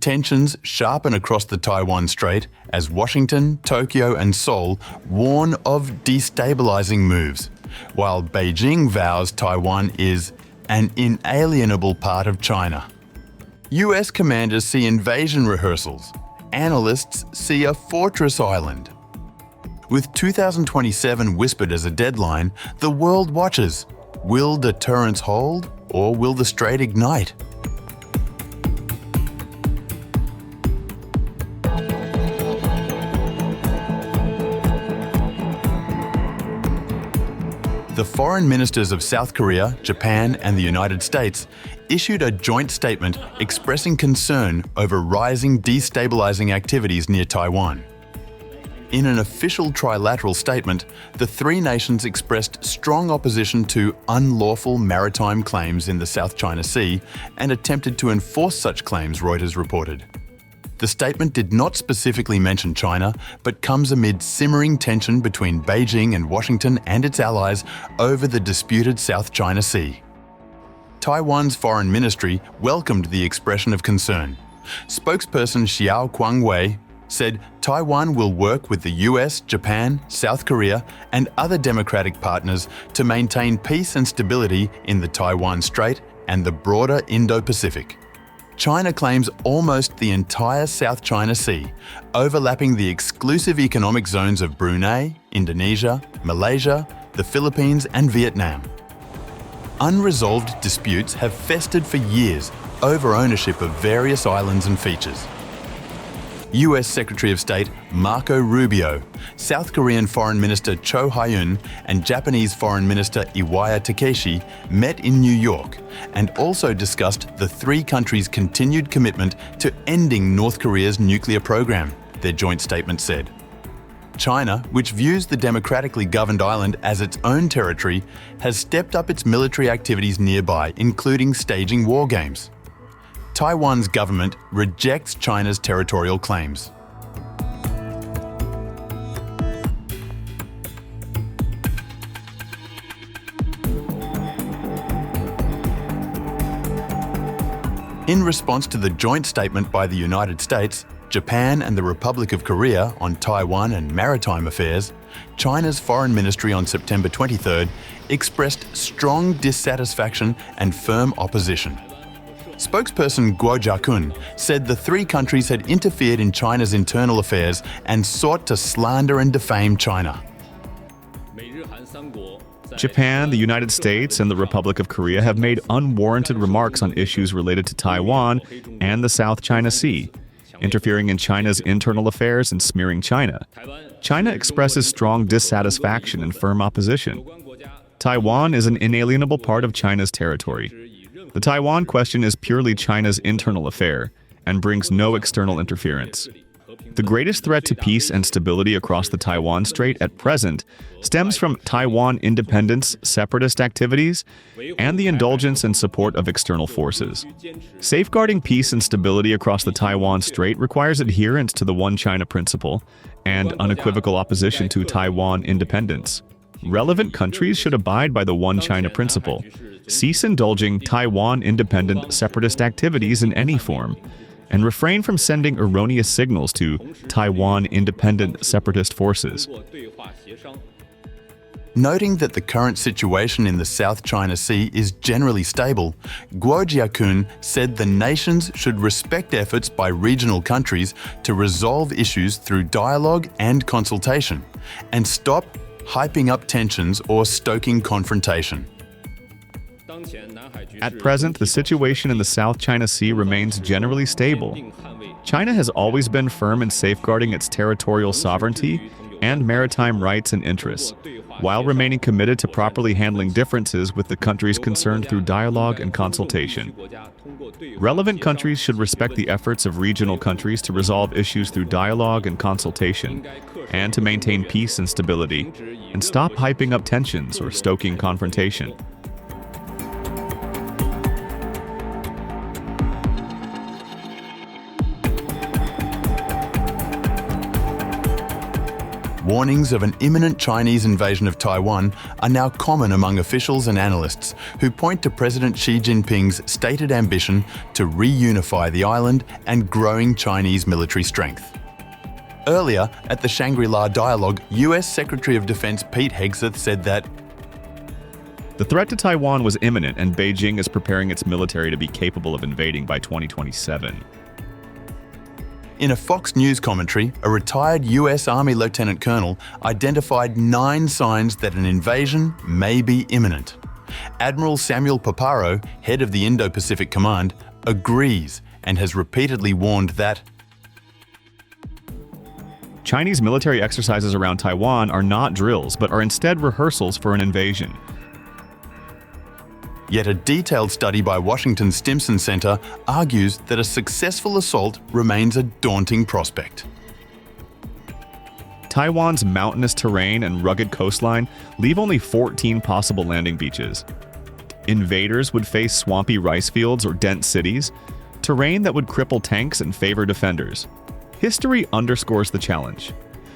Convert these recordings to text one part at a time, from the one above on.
Tensions sharpen across the Taiwan Strait as Washington, Tokyo and Seoul warn of destabilizing moves, while Beijing vows Taiwan is an inalienable part of China. US commanders see invasion rehearsals. Analysts see a fortress island. With 2027 whispered as a deadline, the world watches. Will deterrence hold, or will the Strait ignite? The foreign ministers of South Korea, Japan and the United States issued a joint statement expressing concern over rising destabilizing activities near Taiwan. In an official trilateral statement, the three nations expressed strong opposition to unlawful maritime claims in the South China Sea and attempted to enforce such claims, Reuters reported. The statement did not specifically mention China, but comes amid simmering tension between Beijing and Washington and its allies over the disputed South China Sea. Taiwan's foreign ministry welcomed the expression of concern. Spokesperson Xiao Guangwei said Taiwan will work with the US, Japan, South Korea and other democratic partners to maintain peace and stability in the Taiwan Strait and the broader Indo-Pacific. China claims almost the entire South China Sea, overlapping the exclusive economic zones of Brunei, Indonesia, Malaysia, the Philippines and Vietnam. Unresolved disputes have festered for years over ownership of various islands and features. US Secretary of State Marco Rubio, South Korean Foreign Minister Cho Hae-un and Japanese Foreign Minister Iwaya Takeshi met in New York and also discussed the three countries' continued commitment to ending North Korea's nuclear program, their joint statement said. China, which views the democratically governed island as its own territory, has stepped up its military activities nearby, including staging war games. Taiwan's government rejects China's territorial claims. In response to the joint statement by the United States, Japan and the Republic of Korea on Taiwan and maritime affairs, China's foreign ministry on September 23rd expressed strong dissatisfaction and firm opposition. Spokesperson Guo Jiakun said the three countries had interfered in China's internal affairs and sought to slander and defame China. Japan, the United States, and the Republic of Korea have made unwarranted remarks on issues related to Taiwan and the South China Sea, interfering in China's internal affairs and smearing China. China expresses strong dissatisfaction and firm opposition. Taiwan is an inalienable part of China's territory. The Taiwan question is purely China's internal affair and brings no external interference. The greatest threat to peace and stability across the Taiwan Strait at present stems from Taiwan independence, separatist activities, and the indulgence and support of external forces. Safeguarding peace and stability across the Taiwan Strait requires adherence to the One China principle and unequivocal opposition to Taiwan independence. Relevant countries should abide by the One China principle, cease indulging Taiwan independent separatist activities in any form, and refrain from sending erroneous signals to Taiwan independent separatist forces. Noting that the current situation in the South China Sea is generally stable, Guo Jiakun said the nations should respect efforts by regional countries to resolve issues through dialogue and consultation, and stop hyping up tensions or stoking confrontation. At present, the situation in the South China Sea remains generally stable. China has always been firm in safeguarding its territorial sovereignty and maritime rights and interests, while remaining committed to properly handling differences with the countries concerned through dialogue and consultation. Relevant countries should respect the efforts of regional countries to resolve issues through dialogue and consultation, and to maintain peace and stability, and stop hyping up tensions or stoking confrontation. Warnings of an imminent Chinese invasion of Taiwan are now common among officials and analysts who point to President Xi Jinping's stated ambition to reunify the island and growing Chinese military strength. Earlier, at the Shangri-La Dialogue, US Secretary of Defense Pete Hegseth said that the threat to Taiwan was imminent, and Beijing is preparing its military to be capable of invading by 2027. In a Fox News commentary, a retired US Army Lieutenant Colonel identified 9 signs that an invasion may be imminent. Admiral Samuel Paparo, head of the Indo-Pacific Command, agrees and has repeatedly warned that Chinese military exercises around Taiwan are not drills, but are instead rehearsals for an invasion. Yet a detailed study by Washington's Stimson Center argues that a successful assault remains a daunting prospect. Taiwan's mountainous terrain and rugged coastline leave only 14 possible landing beaches. Invaders would face swampy rice fields or dense cities, terrain that would cripple tanks and favor defenders. History underscores the challenge.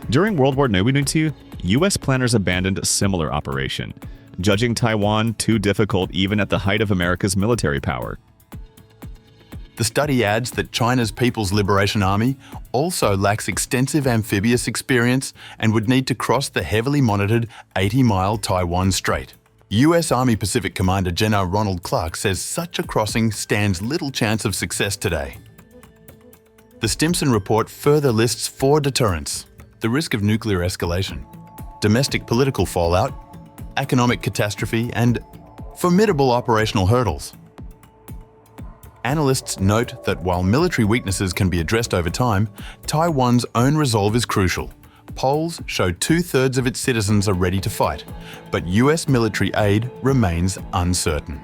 During World War II, US planners abandoned a similar operation, judging Taiwan too difficult even at the height of America's military power. The study adds that China's People's Liberation Army also lacks extensive amphibious experience and would need to cross the heavily monitored 80-mile Taiwan Strait. US Army Pacific Commander General Ronald Clark says such a crossing stands little chance of success today. The Stimson report further lists 4 deterrents: the risk of nuclear escalation, domestic political fallout, economic catastrophe, and formidable operational hurdles. Analysts note that while military weaknesses can be addressed over time, Taiwan's own resolve is crucial. Polls show 2/3 of its citizens are ready to fight, but US military aid remains uncertain.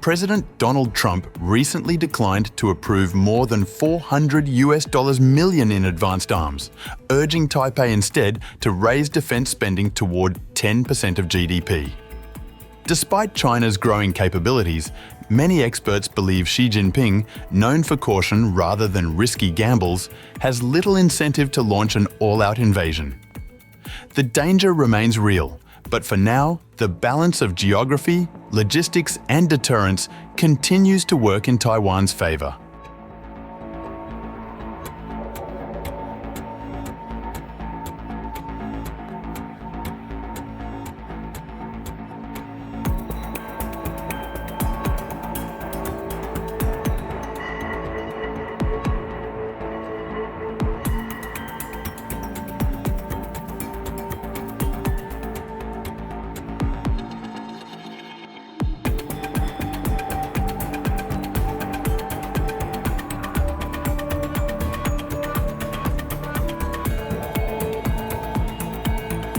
President Donald Trump recently declined to approve more than $400 million in advanced arms, urging Taipei instead to raise defense spending toward 10% of GDP. Despite China's growing capabilities, many experts believe Xi Jinping, known for caution rather than risky gambles, has little incentive to launch an all-out invasion. The danger remains real, but for now, the balance of geography, logistics, and deterrence continues to work in Taiwan's favor.